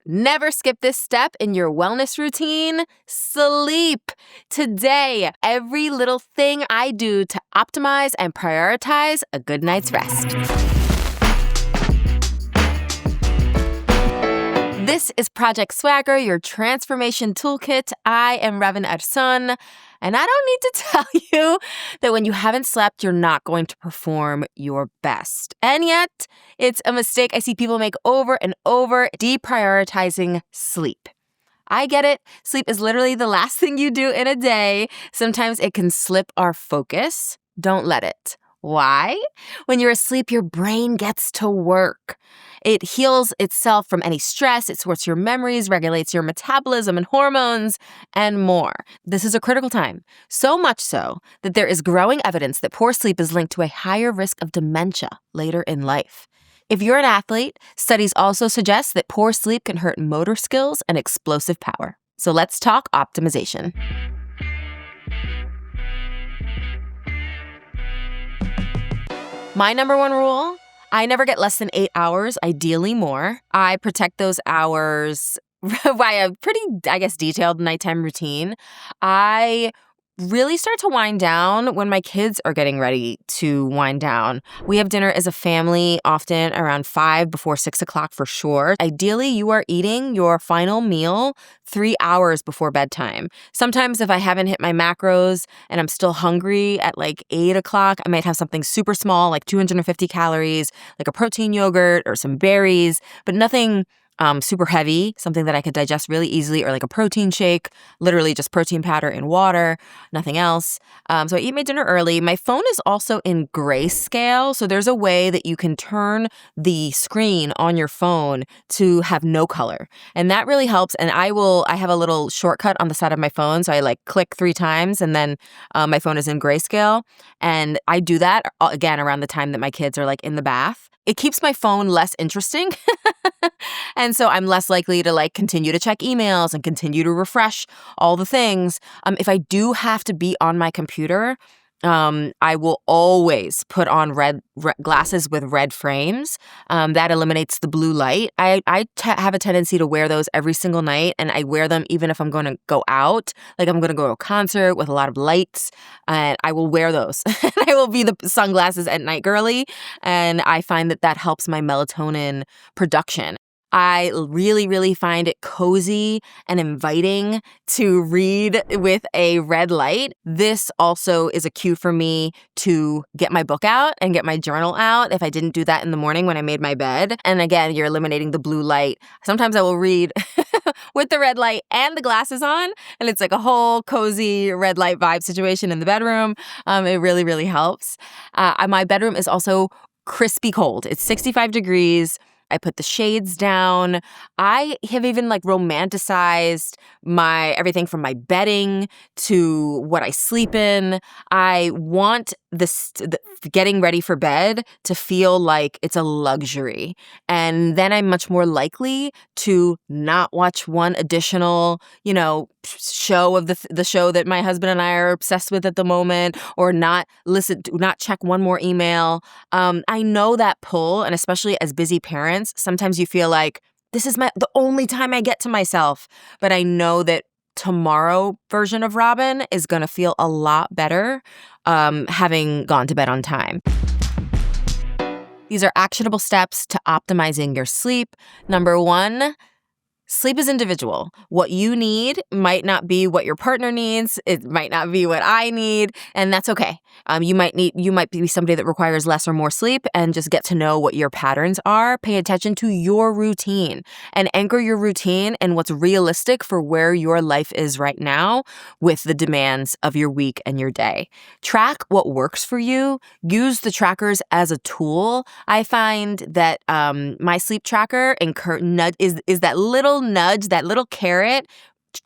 Never skip this step in your wellness routine. Sleep. Today, every little thing I do to optimize and prioritize a good night's rest. This is Project Swagger, your transformation toolkit. I am Robin Arzón, and I don't need to tell you that when you haven't slept, you're not going to perform your best. And yet, it's a mistake I see people make over and over, deprioritizing sleep. I get it. Sleep is literally the last thing you do in a day. Sometimes it can slip our focus. Don't let it. Why? When you're asleep, your brain gets to work. It heals itself from any stress, it sorts your memories, regulates your metabolism and hormones, and more. This is a critical time, so much so that there is growing evidence that poor sleep is linked to a higher risk of dementia later in life. If you're an athlete, studies also suggest that poor sleep can hurt motor skills and explosive power. So let's talk optimization. My number one rule, I never get less than 8 hours, ideally more. I protect those hours by a pretty, detailed nighttime routine. I really start to wind down when my kids are getting ready to wind down. We have dinner as a family often around 5 before 6 o'clock for sure. Ideally, you are eating your final meal 3 hours before bedtime. Sometimes if I haven't hit my macros and I'm still hungry at like 8 o'clock, I might have something super small like 250 calories, like a protein yogurt or some berries, but nothing super heavy, something that I could digest really easily, or like a protein shake, literally just protein powder and water, nothing else. So I eat my dinner early. My phone is also in grayscale, so there's a way that you can turn the screen on your phone to have no color. And that really helps. And I have a little shortcut on the side of my phone, so I like click 3 times and then my phone is in grayscale. And I do that, again, around the time that my kids are like in the bath. It keeps my phone less interesting. And so I'm less likely to like continue to check emails and continue to refresh all the things. If I do have to be on my computer, I will always put on red glasses with red frames. That eliminates the blue light. I have a tendency to wear those every single night, and I wear them even if I'm going to go out. Like I'm going to go to a concert with a lot of lights, and I will wear those. I will be the sunglasses at night girly, and I find that helps my melatonin production. I really, really find it cozy and inviting to read with a red light. This also is a cue for me to get my book out and get my journal out if I didn't do that in the morning when I made my bed. And again, you're eliminating the blue light. Sometimes I will read with the red light and the glasses on, and it's like a whole cozy red light vibe situation in the bedroom. It really, really helps. My bedroom is also crispy cold. It's 65 degrees. I put the shades down. I have even like romanticized everything from my bedding to what I sleep in. I want the getting ready for bed to feel like it's a luxury. And then I'm much more likely to not watch one additional, show of the show that my husband and I are obsessed with at the moment, or not check one more email. I know that pull, and especially as busy parents, sometimes you feel like this is the only time I get to myself. But I know that tomorrow version of Robin is going to feel a lot better having gone to bed on time. These are actionable steps to optimizing your sleep. Number 1, sleep is individual. What you need might not be what your partner needs. It might not be what I need, and that's okay. You might be somebody that requires less or more sleep, and just get to know what your patterns are. Pay attention to your routine and anchor your routine and what's realistic for where your life is right now with the demands of your week and your day. Track what works for you. Use the trackers as a tool. I find that my sleep tracker is that little nudge, that little carrot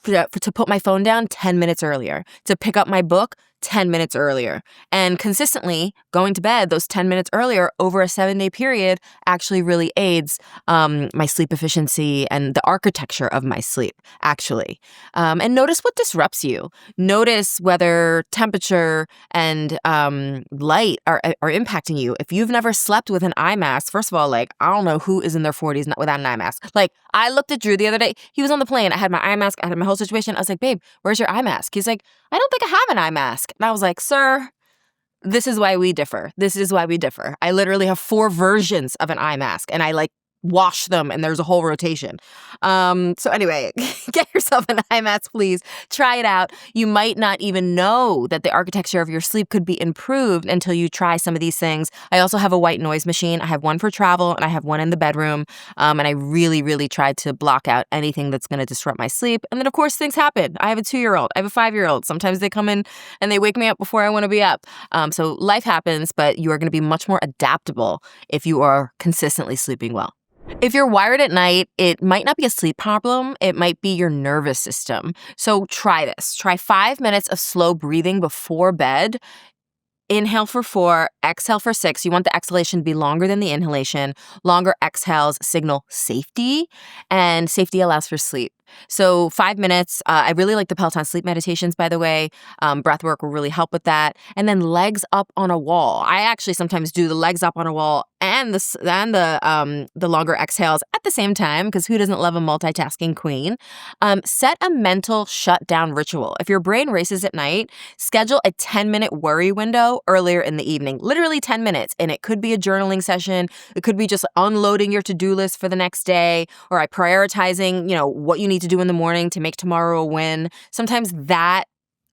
to put my phone down 10 minutes earlier, to pick up my book 10 minutes earlier. And consistently going to bed those 10 minutes earlier over a 7-day period actually really aids my sleep efficiency and the architecture of my sleep, actually. And notice what disrupts you. Notice whether temperature and light are impacting you. If you've never slept with an eye mask, first of all, like, I don't know who is in their 40s not without an eye mask. Like, I looked at Drew the other day. He was on the plane. I had my eye mask. I had my whole situation. I was like, babe, where's your eye mask? He's like, I don't think I have an eye mask. And I was like, sir, this is why we differ. This is why we differ. I literally have 4 versions of an eye mask, and I like wash them, and there's a whole rotation. So anyway, get yourself an eye mask, please. Try it out. You might not even know that the architecture of your sleep could be improved until you try some of these things. I also have a white noise machine. I have one for travel, and I have one in the bedroom. And I really, really tried to block out anything that's going to disrupt my sleep. And then, of course, things happen. I have a 2-year-old. I have a 5-year-old. Sometimes they come in and they wake me up before I want to be up. So life happens, but you are going to be much more adaptable if you are consistently sleeping well. If you're wired at night, it might not be a sleep problem. It might be your nervous system. So try this. Try 5 minutes of slow breathing before bed. Inhale for 4, exhale for 6. You want the exhalation to be longer than the inhalation. Longer exhales signal safety, and safety allows for sleep. So 5 minutes. I really like the Peloton sleep meditations, by the way. Breath work will really help with that. And then legs up on a wall. I actually sometimes do the legs up on a wall and the longer exhales at the same time, because who doesn't love a multitasking queen? Set a mental shutdown ritual. If your brain races at night, schedule a 10-minute worry window earlier in the evening, literally 10 minutes. And it could be a journaling session. It could be just unloading your to-do list for the next day, or prioritizing, what you need to do in the morning to make tomorrow a win. Sometimes that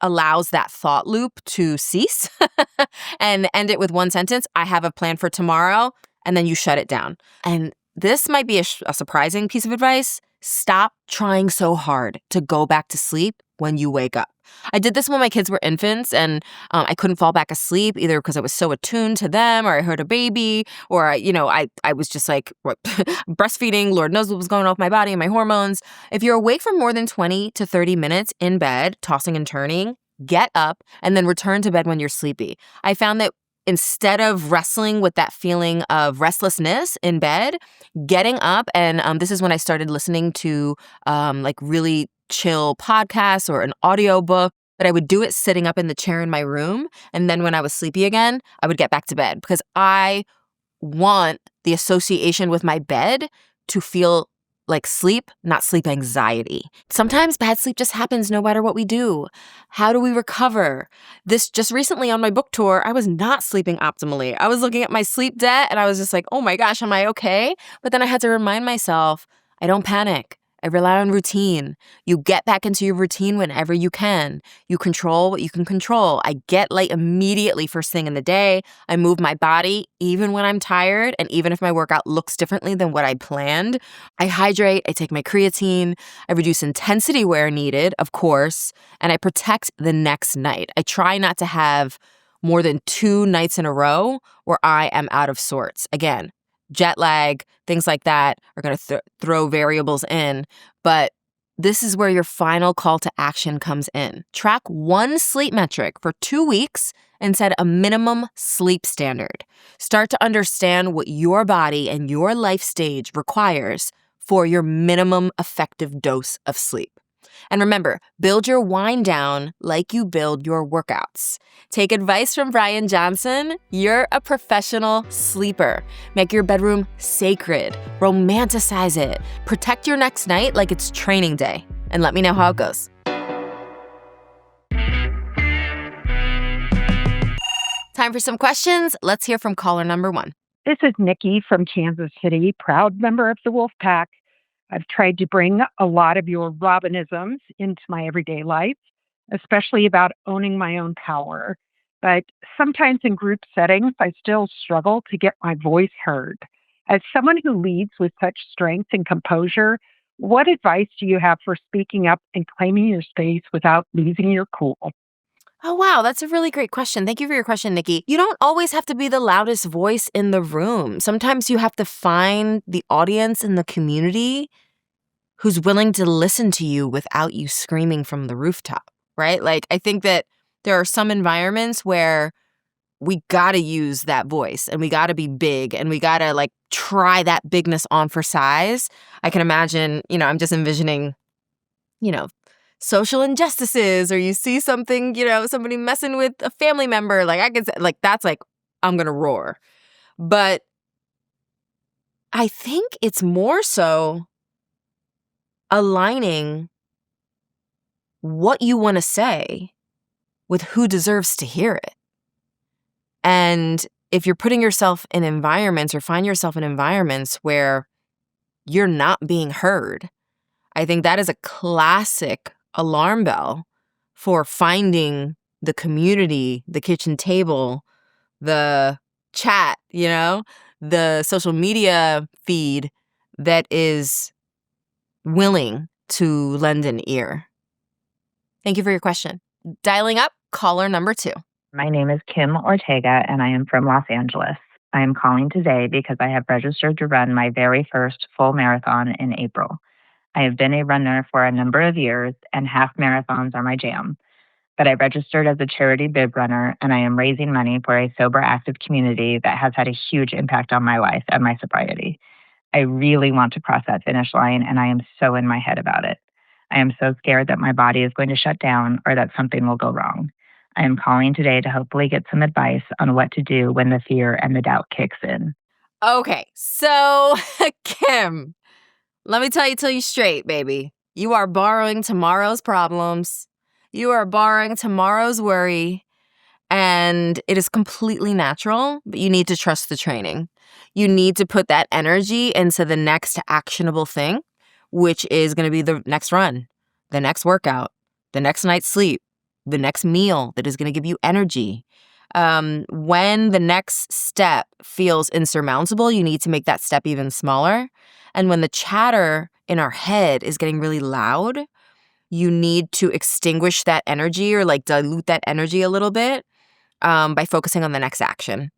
allows that thought loop to cease and end it with one sentence. I have a plan for tomorrow, and then you shut it down. And this might be a surprising piece of advice. Stop trying so hard to go back to sleep when you wake up. I did this when my kids were infants, and I couldn't fall back asleep either because I was so attuned to them, or I heard a baby, or I was just like breastfeeding. Lord knows what was going on with my body and my hormones. If you're awake for more than 20 to 30 minutes in bed, tossing and turning, get up and then return to bed when you're sleepy. I found that instead of wrestling with that feeling of restlessness in bed, getting up, and this is when I started listening to really chill podcasts or an audio book, but I would do it sitting up in the chair in my room. And then when I was sleepy again, I would get back to bed, because I want the association with my bed to feel like sleep, not sleep anxiety. Sometimes bad sleep just happens no matter what we do. How do we recover? This just recently on my book tour, I was not sleeping optimally. I was looking at my sleep debt and I was just like, oh my gosh, am I okay? But then I had to remind myself, I don't panic. I rely on routine. You get back into your routine whenever you can. You control what you can control. I get light immediately first thing in the day. I move my body even when I'm tired, and even if my workout looks differently than what I planned. I hydrate. I take my creatine. I reduce intensity where needed, of course, and I protect the next night. I try not to have more than 2 nights in a row where I am out of sorts. Again, jet lag, things like that are going to throw variables in. But this is where your final call to action comes in. Track one sleep metric for 2 weeks and set a minimum sleep standard. Start to understand what your body and your life stage requires for your minimum effective dose of sleep. And remember, build your wind down like you build your workouts. Take advice from Brian Johnson. You're a professional sleeper. Make your bedroom sacred. Romanticize it. Protect your next night like it's training day. And let me know how it goes. Time for some questions. Let's hear from caller number 1. This is Nikki from Kansas City, proud member of the Wolf Pack. I've tried to bring a lot of your Robinisms into my everyday life, especially about owning my own power. But sometimes in group settings, I still struggle to get my voice heard. As someone who leads with such strength and composure, what advice do you have for speaking up and claiming your space without losing your cool? Oh, wow. That's a really great question. Thank you for your question, Nikki. You don't always have to be the loudest voice in the room. Sometimes you have to find the audience in the community who's willing to listen to you without you screaming from the rooftop, right? Like, I think that There are some environments where we gotta use that voice and we gotta be big and we gotta like try that bigness on for size. I can imagine, I'm just envisioning, social injustices, or you see something, somebody messing with a family member. Like I could say, like, that's like, I'm gonna roar. But I think it's more so aligning what you want to say with who deserves to hear it. And if you're putting yourself in environments or find yourself in environments where you're not being heard, I think that is a classic alarm bell for finding the community, the kitchen table, the chat, the social media feed that is willing to lend an ear. Thank you for your question. Dialing up, caller number 2. My name is Kim Ortega, and I am from Los Angeles. I am calling today because I have registered to run my very first full marathon in April. I have been a runner for a number of years, and half marathons are my jam. But I registered as a charity bib runner, and I am raising money for a sober, active community that has had a huge impact on my life and my sobriety. I really want to cross that finish line, and I am so in my head about it. I am so scared that my body is going to shut down or that something will go wrong. I am calling today to hopefully get some advice on what to do when the fear and the doubt kicks in. Okay, so Kim, let me tell you straight, baby. You are borrowing tomorrow's problems. You are borrowing tomorrow's worry. And it is completely natural, but you need to trust the training. You need to put that energy into the next actionable thing, which is going to be the next run, the next workout, the next night's sleep, the next meal that is going to give you energy. When the next step feels insurmountable, you need to make that step even smaller. And when the chatter in our head is getting really loud, you need to extinguish that energy or like dilute that energy a little bit by focusing on the next action.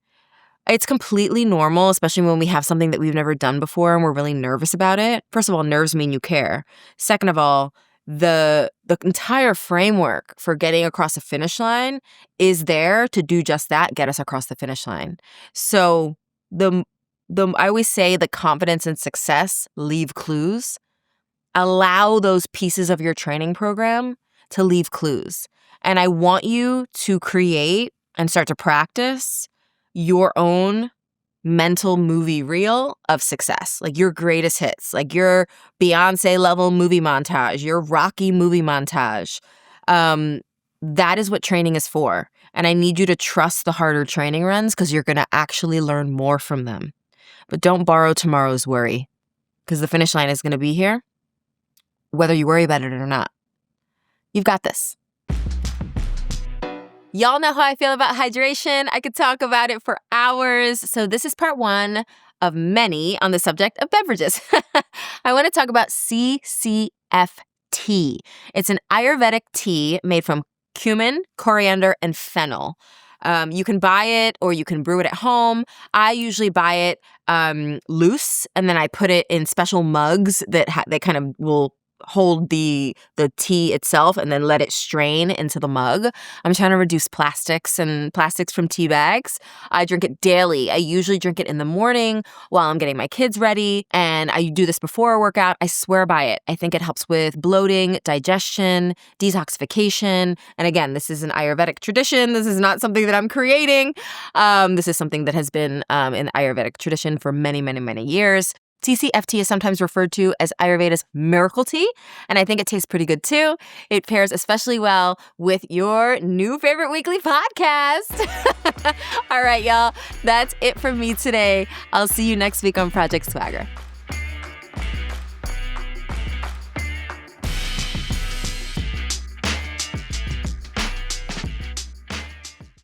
It's completely normal, especially when we have something that we've never done before and we're really nervous about it. First of all, nerves mean you care. Second of all, the entire framework for getting across the finish line is there to do just that, get us across the finish line. So I always say the confidence and success leave clues. Allow those pieces of your training program to leave clues. And I want you to create and start to practice your own mental movie reel of success, like your greatest hits, like your Beyonce level movie montage, your Rocky movie montage. That is what training is for. And I need you to trust the harder training runs because you're going to actually learn more from them. But don't borrow tomorrow's worry because the finish line is going to be here, whether you worry about it or not. You've got this. Y'all know how I feel about hydration. I could talk about it for hours. So this is part 1 of many on the subject of beverages. I want to talk about CCF tea. It's an Ayurvedic tea made from cumin, coriander, and fennel. You can buy it or you can brew it at home. I usually buy it loose, and then I put it in special mugs that they kind of will hold the tea itself and then let it strain into the mug. I'm trying to reduce plastics from tea bags. I drink it daily. I usually drink it in the morning while I'm getting my kids ready, and I do this before a workout. I swear by it. I think it helps with bloating, digestion, detoxification. And again, this is an Ayurvedic tradition. This is not something that I'm creating. This is something that has been in the Ayurvedic tradition for many, many, many years. CCFT is sometimes referred to as Ayurveda's miracle tea, and I think it tastes pretty good too. It pairs especially well with your new favorite weekly podcast. All right, y'all, that's it from me today. I'll see you next week on Project Swagger.